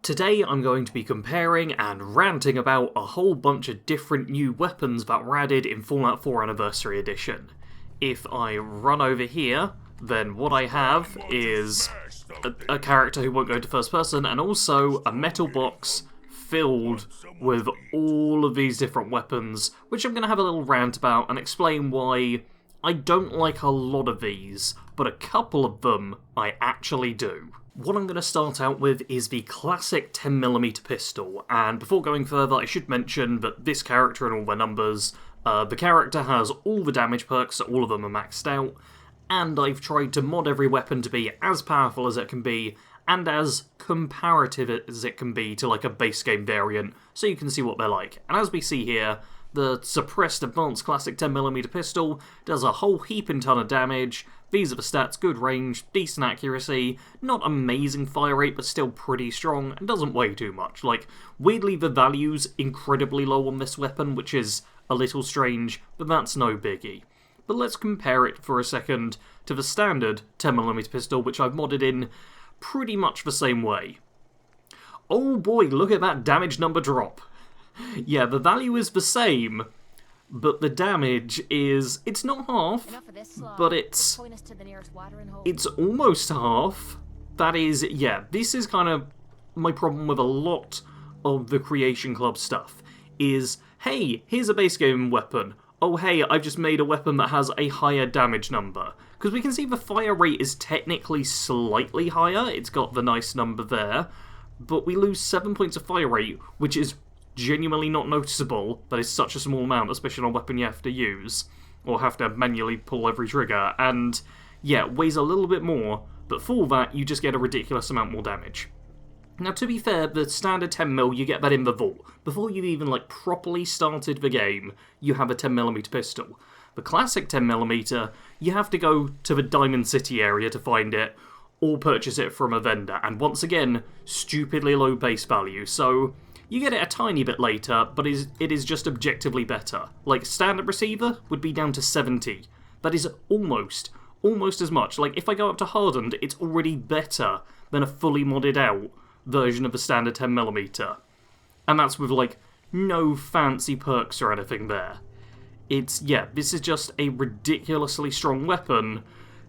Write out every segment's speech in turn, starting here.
Today I'm going to be comparing and ranting about a whole bunch of different new weapons that were added in Fallout 4 Anniversary Edition. If I run over here, then what I have is a character who won't go into first person, and also a metal box filled with all of these different weapons, which I'm going to have a little rant about and explain why I don't like a lot of these, but a couple of them I actually do. What I'm going to start out with is the classic 10mm pistol, and before going further I should mention that this character and all their numbers, the character has all the damage perks, so all of them are maxed out, and I've tried to mod every weapon to be as powerful as it can be, and as comparative as it can be to like a base game variant, so you can see what they're like. And as we see here, the suppressed advanced classic 10mm pistol does a whole heaping ton of damage. These are the stats: good range, decent accuracy, not amazing fire rate but still pretty strong, and doesn't weigh too much. Like, weirdly the value's incredibly low on this weapon, which is a little strange, but that's no biggie. But let's compare it for a second to the standard 10mm pistol, which I've modded in pretty much the same way. Oh boy, look at that damage number drop. Yeah, the value is the same, but the damage is, it's not half, but it's almost half. That is, yeah, this is kind of my problem with a lot of the Creation Club stuff, is, hey, here's a base game weapon. Oh hey, I've just made a weapon that has a higher damage number. Because we can see the fire rate is technically slightly higher, it's got the nice number there, but we lose 7 points of fire rate, which is genuinely not noticeable. That is such a small amount, especially on a weapon you have to use, or have to manually pull every trigger, and yeah, it weighs a little bit more, but for that you just get a ridiculous amount more damage. Now to be fair, the standard 10mm, you get that in the vault. Before you've even like properly started the game, you have a 10mm pistol. The classic 10mm, you have to go to the Diamond City area to find it, or purchase it from a vendor, and once again, stupidly low base value, so you get it a tiny bit later, but it is just objectively better. Like, standard receiver would be down to 70. That is almost as much. Like, if I go up to hardened, it's already better than a fully modded out version of the standard 10mm. And that's with, like, no fancy perks or anything there. It's, yeah, this is just a ridiculously strong weapon,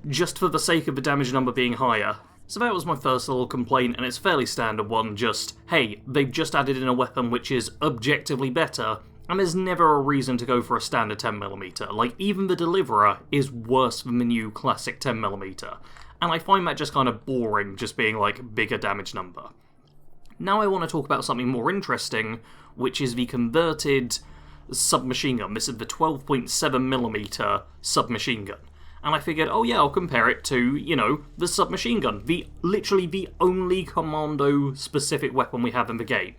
just for the sake of the damage number being higher. So that was my first little complaint, and it's a fairly standard one, just, hey, they've just added in a weapon which is objectively better, and there's never a reason to go for a standard 10mm. Like, even the Deliverer is worse than the new classic 10mm, and I find that just kind of boring, just being like, bigger damage number. Now I want to talk about something more interesting, which is the converted submachine gun. This is the 12.7mm submachine gun. And I figured, oh yeah, I'll compare it to, you know, the submachine gun. Literally the only commando-specific weapon we have in the game.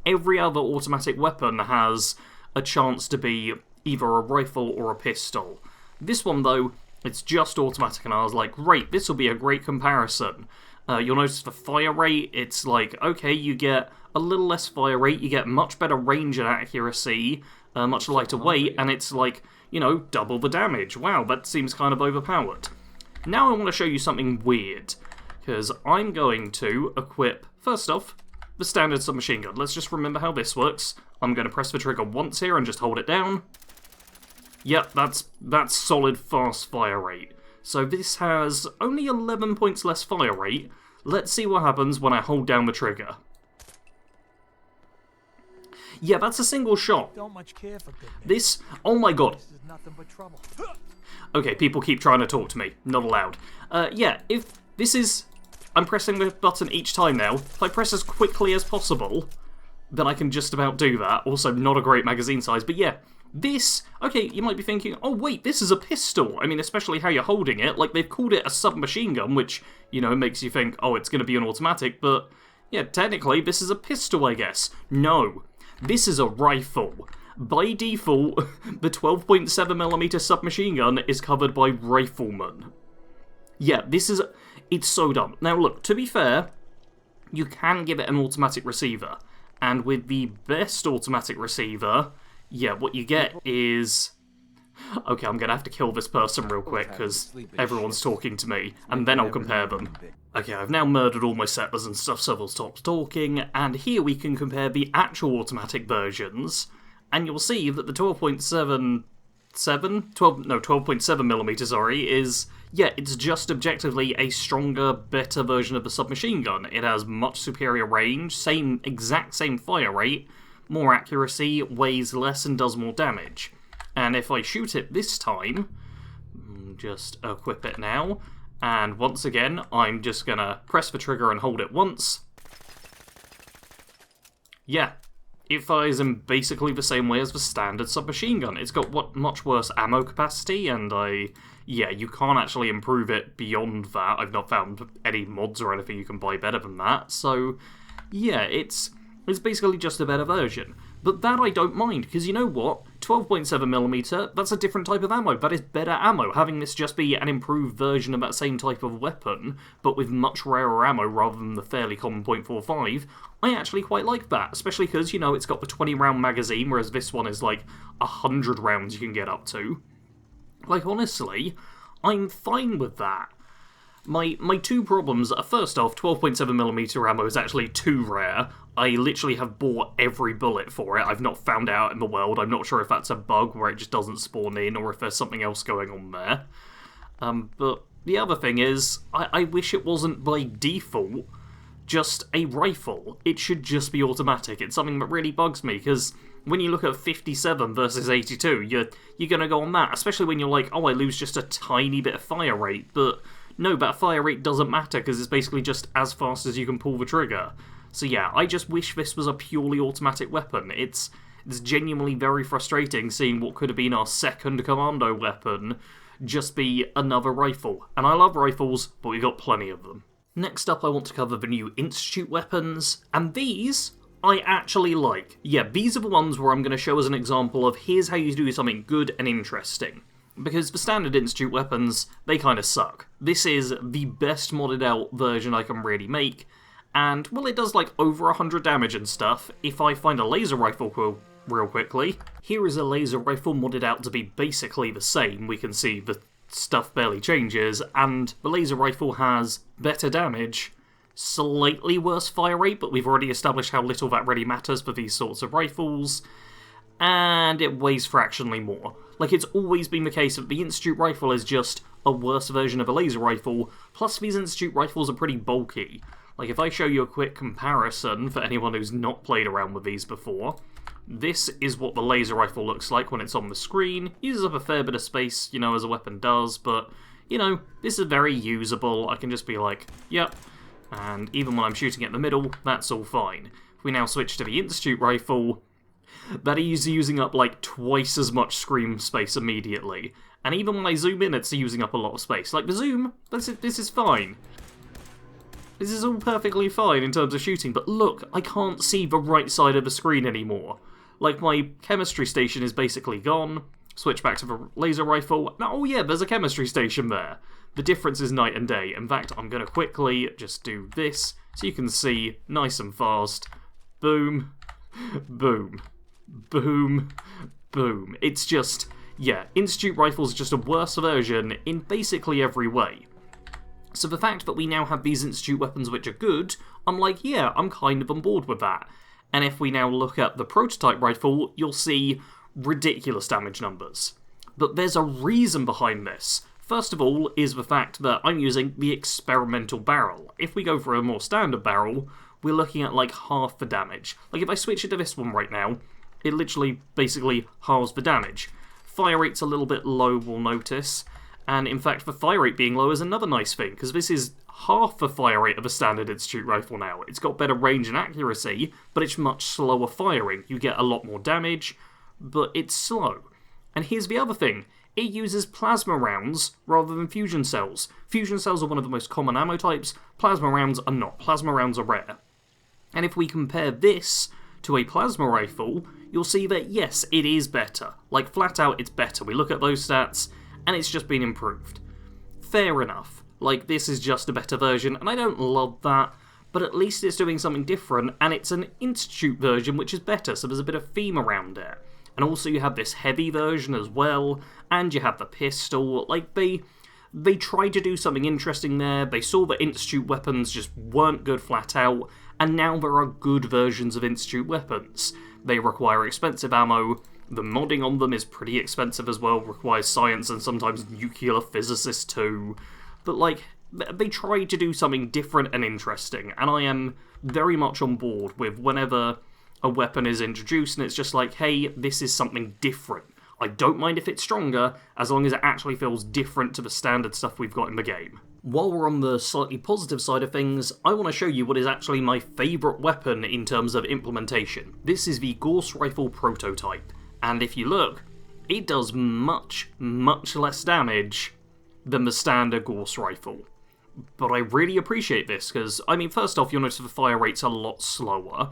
Every other automatic weapon has a chance to be either a rifle or a pistol. This one, though, it's just automatic, and I was like, great, this will be a great comparison. You'll notice the fire rate, it's like, okay, you get a little less fire rate, you get much better range and accuracy, much lighter weight, and it's like, you know, double the damage. Wow, that seems kind of overpowered. Now I want to show you something weird, because I'm going to equip, first off, the standard submachine gun. Let's just remember how this works. I'm going to press the trigger once here and just hold it down. Yep, that's solid fast fire rate. So this has only 11 points less fire rate. Let's see what happens when I hold down the trigger. Yeah, that's a single shot. Don't much care for good men. This, oh my god. This is nothing but trouble. Okay, people keep trying to talk to me. Not allowed. Yeah, if this is, I'm pressing the button each time now. If I press as quickly as possible, then I can just about do that. Also, not a great magazine size, but yeah. This, okay, you might be thinking, oh wait, this is a pistol. I mean, especially how you're holding it. Like, they've called it a submachine gun, which, you know, makes you think, oh, it's going to be an automatic, but yeah, technically, this is a pistol, I guess. No. This is a rifle. By default, the 12.7mm submachine gun is covered by riflemen. Yeah, this is, it's so dumb. Now look, to be fair, you can give it an automatic receiver. And with the best automatic receiver, yeah, what you get is... Okay, I'm gonna have to kill this person real quick, because everyone's talking to me, and then I'll compare them. Okay, I've now murdered all my settlers and stuff, so we'll stop talking, and here we can compare the actual automatic versions, and you'll see that the 12.7mm, sorry, is, yeah, it's just objectively a stronger, better version of the submachine gun. It has much superior range, exact same fire rate, more accuracy, weighs less and does more damage. And if I shoot it this time, just equip it now, and once again, I'm just gonna press the trigger and hold it once. Yeah, it fires in basically the same way as the standard submachine gun. It's got much worse ammo capacity, and yeah, you can't actually improve it beyond that. I've not found any mods or anything you can buy better than that, so yeah, it's basically just a better version. But that I don't mind, because you know what? 12.7mm, that's a different type of ammo. That is better ammo. Having this just be an improved version of that same type of weapon, but with much rarer ammo rather than the fairly common .45, I actually quite like that. Especially because, you know, it's got the 20-round magazine, whereas this one is like 100 rounds you can get up to. Like, honestly, I'm fine with that. My two problems are, first off, 12.7mm ammo is actually too rare. I literally have bought every bullet for it. I've not found out in the world. I'm not sure if that's a bug where it just doesn't spawn in or if there's something else going on there. But the other thing is, I wish it wasn't by default just a rifle. It should just be automatic. It's something that really bugs me, because when you look at 57 versus 82, you're going to go on that, especially when you're like, oh, I lose just a tiny bit of fire rate, but no, that fire rate doesn't matter because it's basically just as fast as you can pull the trigger. So yeah, I just wish this was a purely automatic weapon. It's genuinely very frustrating seeing what could have been our second commando weapon just be another rifle. And I love rifles, but we've got plenty of them. Next up, I want to cover the new Institute weapons, and these I actually like. Yeah, these are the ones where I'm going to show as an example of here's how you do something good and interesting. Because the standard Institute weapons, they kind of suck. This is the best modded out version I can really make, and, well, it does like over 100 damage and stuff. If I find a laser rifle real quickly, here is a laser rifle modded out to be basically the same. We can see the stuff barely changes, and the laser rifle has better damage, slightly worse fire rate, but we've already established how little that really matters for these sorts of rifles, and it weighs fractionally more. Like, it's always been the case that the Institute rifle is just a worse version of a laser rifle, plus these Institute rifles are pretty bulky. Like, if I show you a quick comparison for anyone who's not played around with these before, this is what the laser rifle looks like when it's on the screen. Uses up a fair bit of space, you know, as a weapon does, but, you know, this is very usable. I can just be like, yep, and even when I'm shooting at the middle, that's all fine. If we now switch to the Institute rifle, that is using up like twice as much screen space immediately. And even when I zoom in, it's using up a lot of space. Like, the zoom, this is fine. This is all perfectly fine in terms of shooting, but look, I can't see the right side of the screen anymore. Like, my chemistry station is basically gone. Switch back to the laser rifle. Now, oh yeah, there's a chemistry station there. The difference is night and day. In fact, I'm going to quickly just do this so you can see nice and fast. Boom, boom, boom, boom. It's just, yeah, Institute Rifle's just a worse version in basically every way. So the fact that we now have these Institute weapons which are good, I'm like, yeah, I'm kind of on board with that. And if we now look at the prototype rifle, you'll see ridiculous damage numbers. But there's a reason behind this. First of all is the fact that I'm using the experimental barrel. If we go for a more standard barrel, we're looking at like half the damage. Like, if I switch it to this one right now, it literally basically halves the damage. Fire rate's a little bit low, we'll notice. And in fact, the fire rate being low is another nice thing, because this is half the fire rate of a standard Institute rifle now. It's got better range and accuracy, but it's much slower firing. You get a lot more damage, but it's slow. And here's the other thing. It uses plasma rounds rather than fusion cells. Fusion cells are one of the most common ammo types. Plasma rounds are not. Plasma rounds are rare. And if we compare this to a plasma rifle, you'll see that, yes, it is better. Like, flat out, it's better. We look at those stats, and it's just been improved. Fair enough. Like, this is just a better version, and I don't love that, but at least it's doing something different, and it's an Institute version, which is better, so there's a bit of theme around it. And also you have this heavy version as well, and you have the pistol. Like, they they tried to do something interesting there, they saw that Institute weapons just weren't good flat out, and now there are good versions of Institute weapons. They require expensive ammo, the modding on them is pretty expensive as well, requires science and sometimes nuclear physicists too, but like, they tried to do something different and interesting, and I am very much on board with whenever a weapon is introduced and it's just like, hey, this is something different. I don't mind if it's stronger, as long as it actually feels different to the standard stuff we've got in the game. While we're on the slightly positive side of things, I want to show you what is actually my favourite weapon in terms of implementation. This is the Gauss Rifle prototype, and if you look, it does much, much less damage than the standard Gauss Rifle. But I really appreciate this, because, I mean, first off, you'll notice the fire rate's a lot slower.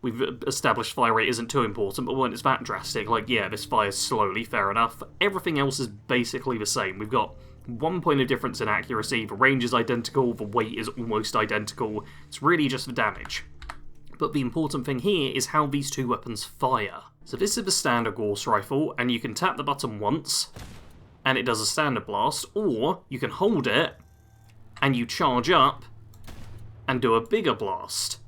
We've established fire rate isn't too important, but when it's that drastic, like, yeah, this fires slowly, fair enough. Everything else is basically the same. We've got 1 point of difference in accuracy, the range is identical, the weight is almost identical. It's really just the damage. But the important thing here is how these two weapons fire. So this is the standard Gauss Rifle, and you can tap the button once, and it does a standard blast, or you can hold it, and you charge up, and do a bigger blast.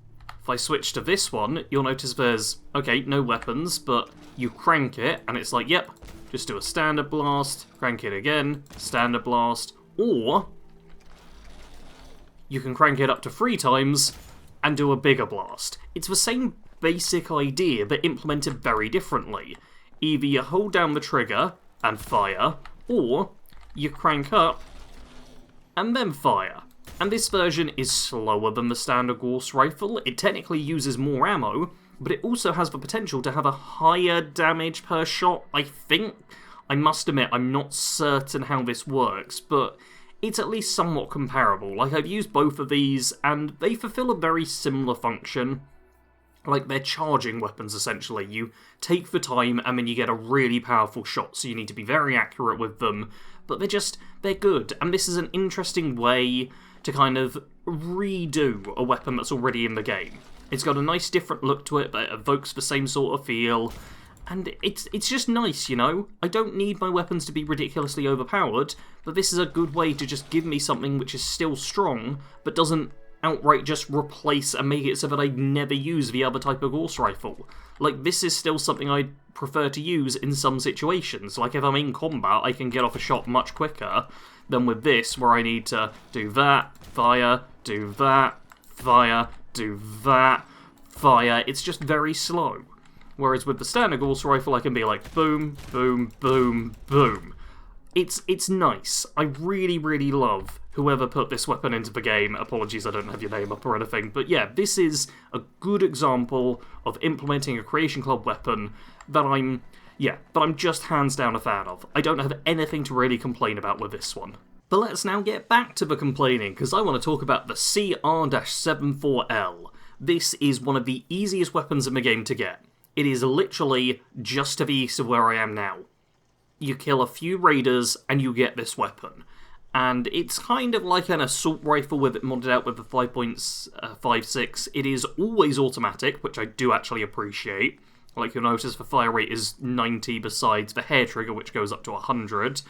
If I switch to this one, you'll notice there's, okay, no weapons, but you crank it, and it's like, yep, just do a standard blast, crank it again, standard blast, or you can crank it up to 3 times and do a bigger blast. It's the same basic idea, but implemented very differently. Either you hold down the trigger and fire, or you crank up and then fire. And this version is slower than the standard Gauss Rifle. It technically uses more ammo, but it also has the potential to have a higher damage per shot, I think. I must admit, I'm not certain how this works, but it's at least somewhat comparable. Like, I've used both of these, and they fulfill a very similar function. Like, they're charging weapons, essentially. You take the time, and then you get a really powerful shot, so you need to be very accurate with them. But they're good, and this is an interesting way to kind of redo a weapon that's already in the game. It's got a nice different look to it that evokes the same sort of feel, and it's just nice, you know? I don't need my weapons to be ridiculously overpowered, but this is a good way to just give me something which is still strong, but doesn't outright just replace and make it so that I never use the other type of Gauss Rifle. Like, this is still something I prefer to use in some situations. Like, if I'm in combat, I can get off a shot much quicker than with this, where I need to do that, fire, do that, fire, do that, fire. It's just very slow. Whereas with the standard Gauss Rifle, I can be like, boom, boom, boom, boom. It's nice. I really, really love whoever put this weapon into the game. Apologies, I don't have your name up or anything. But yeah, this is a good example of implementing a Creation Club weapon that I'm just hands down a fan of. I don't have anything to really complain about with this one. But let's now get back to the complaining, because I want to talk about the CR-74L. This is one of the easiest weapons in the game to get. It is literally just to the east of where I am now. You kill a few raiders and you get this weapon. And it's kind of like an assault rifle with it modded out with the 5.56. It is always automatic, which I do actually appreciate. Like, you'll notice the fire rate is 90 besides the hair trigger, which goes up to 100.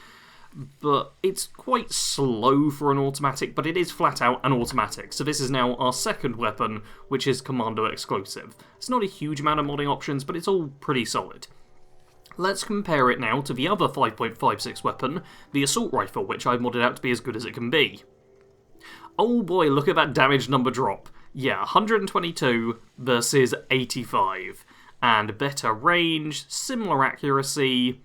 But it's quite slow for an automatic, but it is flat out an automatic. So this is now our second weapon, which is Commando exclusive. It's not a huge amount of modding options, but it's all pretty solid. Let's compare it now to the other 5.56 weapon, the assault rifle, which I've modded out to be as good as it can be. Oh boy, look at that damage number drop. Yeah, 122 versus 85. And better range, similar accuracy,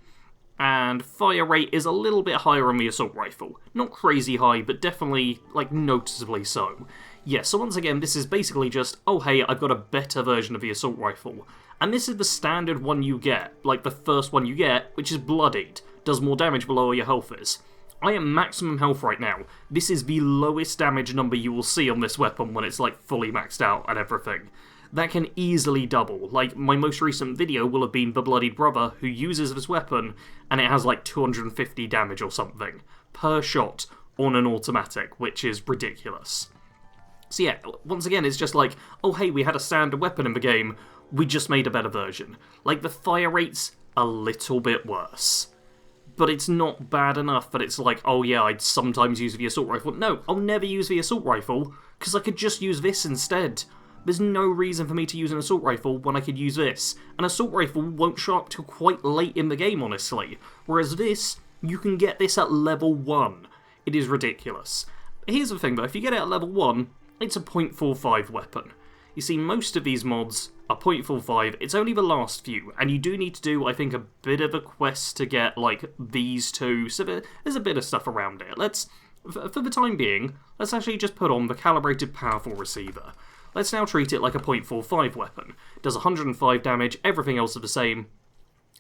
and fire rate is a little bit higher on the assault rifle. Not crazy high, but definitely, like, noticeably so. Yeah, so once again, this is basically just, oh hey, I've got a better version of the assault rifle. And this is the standard one you get, like the first one you get, which is bloodied. Does more damage the lower your health is. I am maximum health right now. This is the lowest damage number you will see on this weapon when it's like fully maxed out and everything. That can easily double. Like, my most recent video will have been the Bloodied Brother, who uses this weapon, and it has like 250 damage or something per shot on an automatic, which is ridiculous. So yeah, once again, it's just like, oh hey, we had a standard weapon in the game, we just made a better version. Like, the fire rate's a little bit worse. but it's not bad enough that it's like, oh yeah, I'd sometimes use the assault rifle. No, I'll never use the assault rifle, because I could just use this instead. There's no reason for me to use an assault rifle when I could use this. An assault rifle won't show up till quite late in the game, honestly. Whereas this, you can get this at level 1. It is ridiculous. Here's the thing though, if you get it at level 1, it's a .45 weapon. You see, most of these mods are .45, it's only the last few, and you do need to do, I think, a bit of a quest to get, like, these two, so there's a bit of stuff around it. For the time being, let's actually just put on the calibrated powerful receiver. Let's now treat it like a .45 weapon. It does 105 damage, everything else is the same.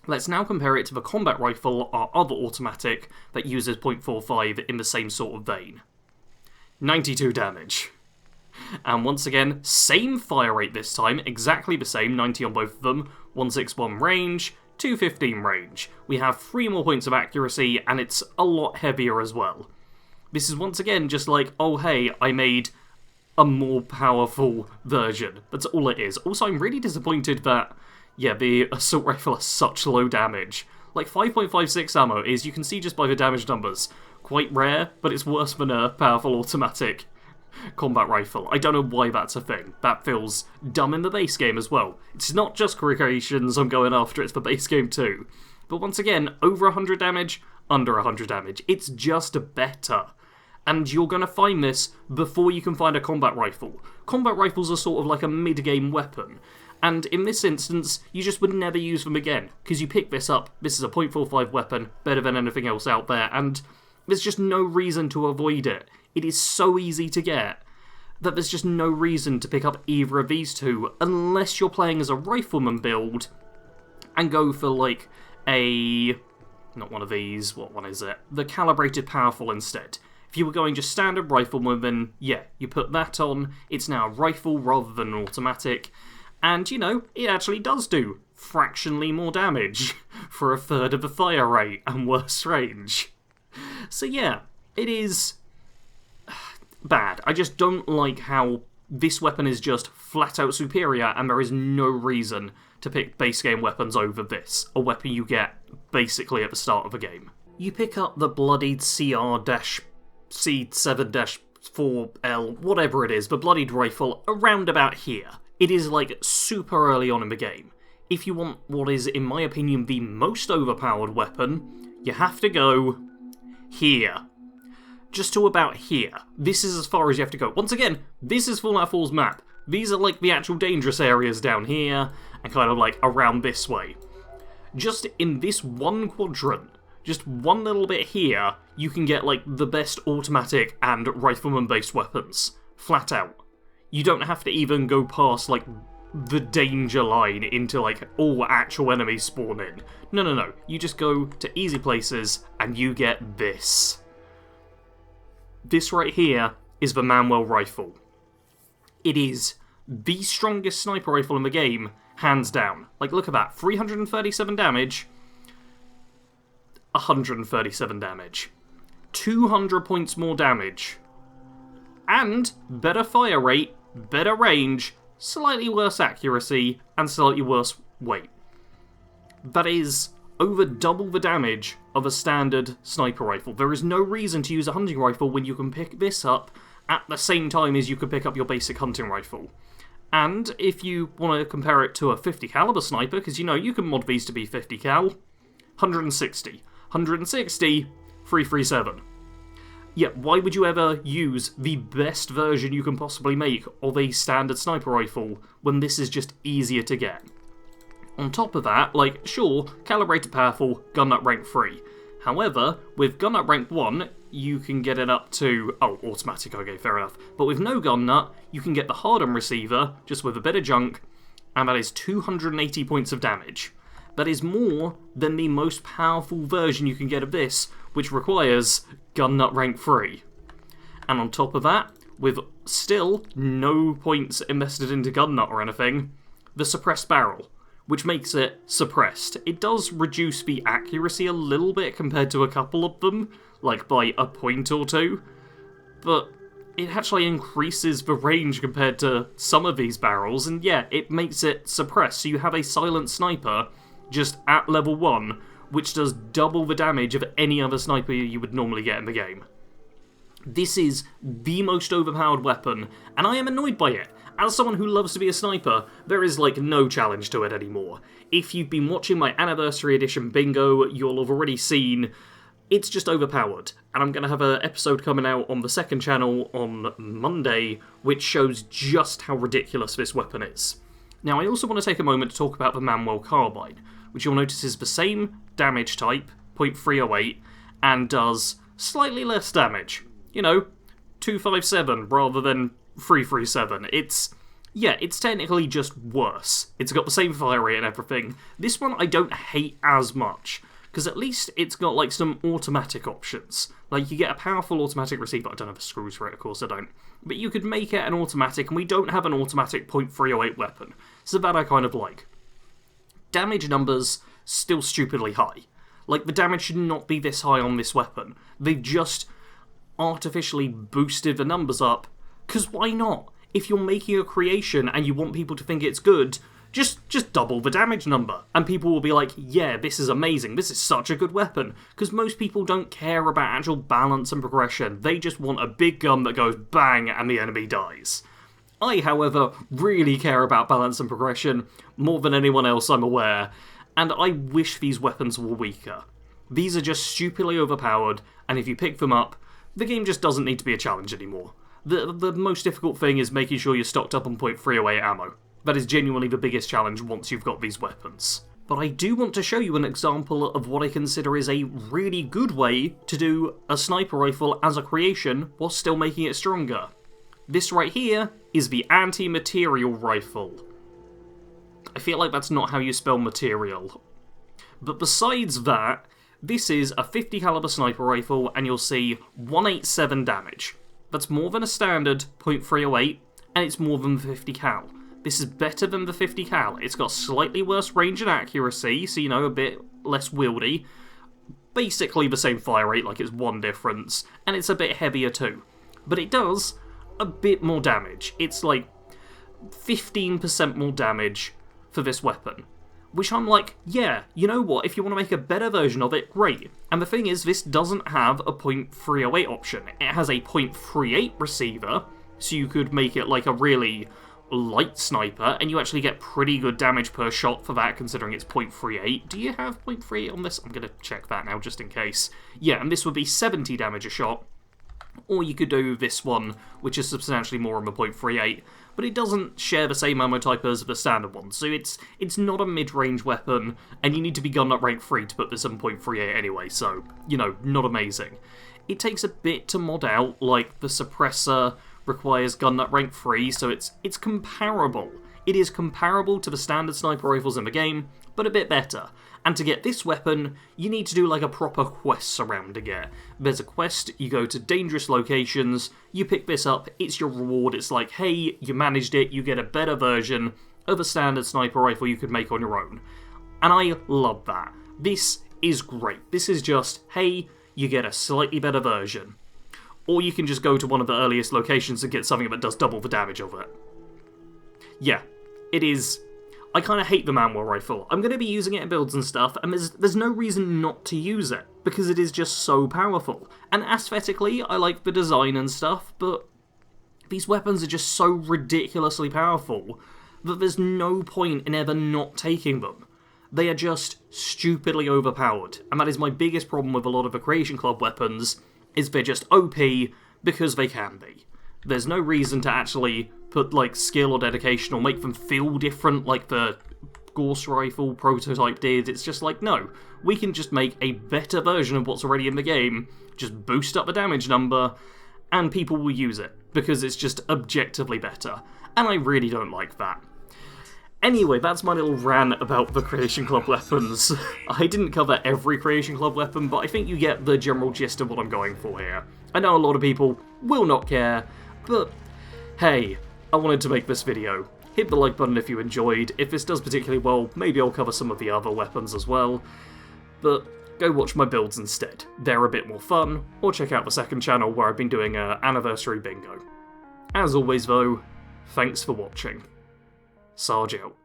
Let's now compare it to the combat rifle, our other automatic, that uses .45 in the same sort of vein. 92 damage. And once again, same fire rate this time, exactly the same, 90 on both of them, 161 range, 215 range. We have 3 more points of accuracy, and it's a lot heavier as well. This is once again just like, oh hey, I made a more powerful version. That's all it is. Also, I'm really disappointed that, yeah, the assault rifle has such low damage. Like, 5.56 ammo is, you can see just by the damage numbers, quite rare, but it's worse than a powerful automatic combat rifle. I don't know why that's a thing. That feels dumb in the base game as well. It's not just creations I'm going after, it's the base game too. But once again, over 100 damage, under 100 damage. It's just better. And you're going to find this before you can find a combat rifle. Combat rifles are sort of like a mid-game weapon. And in this instance, you just would never use them again. Because you pick this up, this is a .45 weapon, better than anything else out there, and there's just no reason to avoid it. It is so easy to get that there's just no reason to pick up either of these two unless you're playing as a rifleman build and go for like a... not one of these, what one is it? The calibrated powerful instead. If you were going just standard rifleman, then yeah, you put that on, it's now a rifle rather than an automatic, and you know, it actually does do fractionally more damage for a third of the fire rate and worse range. So yeah, it is bad. I just don't like how this weapon is just flat out superior and there is no reason to pick base game weapons over this, a weapon you get basically at the start of a game. You pick up the bloodied C7-4L, whatever it is, the bloodied rifle, around about here. It is like super early on in the game. If you want what is, in my opinion, the most overpowered weapon, you have to go here. Just to about here. This is as far as you have to go. Once again, this is Fallout 4's map. These are like the actual dangerous areas down here, and kind of like around this way. Just in this one quadrant, just one little bit here, you can get like the best automatic and rifleman based weapons. Flat out. You don't have to even go past like the danger line into like all actual enemies spawn in. No. You just go to easy places and you get this. This right here is the Manual rifle. It is the strongest sniper rifle in the game, hands down. Like, look at that. 337 damage. 137 damage. 200 points more damage. And better fire rate, better range, slightly worse accuracy, and slightly worse weight. That is over double the damage of a standard sniper rifle. There is no reason to use a hunting rifle when you can pick this up at the same time as you could pick up your basic hunting rifle. And if you want to compare it to a 50 caliber sniper, because you know you can mod these to be 50 cal, 160. 160, 337. Yeah, why would you ever use the best version you can possibly make of a standard sniper rifle when this is just easier to get? On top of that, like, sure, calibrated powerful, gun nut rank 3. However, with gun nut rank 1, you can get it up to... oh, automatic, okay, fair enough. But with no gun nut, you can get the hardened receiver, just with a bit of junk, and that is 280 points of damage. That is more than the most powerful version you can get of this, which requires gun nut rank 3. And on top of that, with still no points invested into gun nut or anything, the suppressed barrel, which makes it suppressed. It does reduce the accuracy a little bit compared to a couple of them, like by a point or two, but it actually increases the range compared to some of these barrels, and yeah, it makes it suppressed, so you have a silent sniper just at level 1 which does double the damage of any other sniper you would normally get in the game. This is the most overpowered weapon, and I am annoyed by it. As someone who loves to be a sniper, there is like no challenge to it anymore. If you've been watching my Anniversary Edition bingo, you'll have already seen it's just overpowered. And I'm going to have an episode coming out on the second channel on Monday, which shows just how ridiculous this weapon is. Now, I also want to take a moment to talk about the Manual Carbine, which you'll notice is the same damage type, .308, and does slightly less damage. You know, 257 rather than 337. It's technically just worse. It's got the same fire rate and everything. This one I don't hate as much, because at least it's got like some automatic options. Like you get a powerful automatic receiver. I don't have the screws for it, of course I don't. But you could make it an automatic, and we don't have an automatic .308 weapon. So that I kind of like. Damage numbers, still stupidly high. Like the damage should not be this high on this weapon. They've just artificially boosted the numbers up, because why not? If you're making a creation and you want people to think it's good, just double the damage number, and people will be like, yeah, this is amazing, this is such a good weapon, because most people don't care about actual balance and progression, they just want a big gun that goes bang and the enemy dies. I, however, really care about balance and progression, more than anyone else I'm aware, and I wish these weapons were weaker. These are just stupidly overpowered, and if you pick them up, the game just doesn't need to be a challenge anymore. The most difficult thing is making sure you're stocked up on .308 ammo. That is genuinely the biggest challenge once you've got these weapons. But I do want to show you an example of what I consider is a really good way to do a sniper rifle as a creation while still making it stronger. This right here is the anti-material rifle. I feel like that's not how you spell material. But besides that, this is a 50 caliber sniper rifle, and you'll see 187 damage. That's more than a standard .308, and it's more than the 50 cal. This is better than the 50 cal. It's got slightly worse range and accuracy, so you know, a bit less wieldy. Basically the same fire rate, like it's one difference, and it's a bit heavier too. But it does a bit more damage. It's like 15% more damage for this weapon. Which I'm like, yeah, you know what, if you want to make a better version of it, great. And the thing is, this doesn't have a .308 option. It has a .38 receiver, so you could make it like a really light sniper, and you actually get pretty good damage per shot for that, considering it's .38. Do you have .38 on this? I'm going to check that now, just in case. Yeah, and this would be 70 damage a shot. Or you could do this one, which is substantially more on the .38, but it doesn't share the same ammo type as the standard one, so it's not a mid-range weapon, and you need to be gun up rank 3 to put this on .38 anyway, so, you know, not amazing. It takes a bit to mod out, like the suppressor requires gun nut rank 3, so it's comparable. It is comparable to the standard sniper rifles in the game, but a bit better. And to get this weapon, you need to do like a proper quest surrounding it. There's a quest, you go to dangerous locations, you pick this up, it's your reward, it's like, hey, you managed it, you get a better version of a standard sniper rifle you could make on your own. And I love that. This is great. This is just, hey, you get a slightly better version. Or you can just go to one of the earliest locations and get something that does double the damage of it. Yeah, it is. I kind of hate the manual rifle. I'm going to be using it in builds and stuff, and there's no reason not to use it, because it is just so powerful. And aesthetically, I like the design and stuff, but these weapons are just so ridiculously powerful that there's no point in ever not taking them. They are just stupidly overpowered, and that is my biggest problem with a lot of the Creation Club weapons, is they're just OP because they can be. There's no reason to actually put like skill or dedication or make them feel different like the Gauss rifle prototype did. It's just like, no, we can just make a better version of what's already in the game, just boost up the damage number, and people will use it, because it's just objectively better. And I really don't like that. Anyway, that's my little rant about the Creation Club weapons. I didn't cover every Creation Club weapon, but I think you get the general gist of what I'm going for here. I know a lot of people will not care, but hey, I wanted to make this video. Hit the like button if you enjoyed. If this does particularly well, maybe I'll cover some of the other weapons as well. But go watch my builds instead. They're a bit more fun, or check out the second channel where I've been doing an anniversary bingo. As always though, thanks for watching. Sarge out.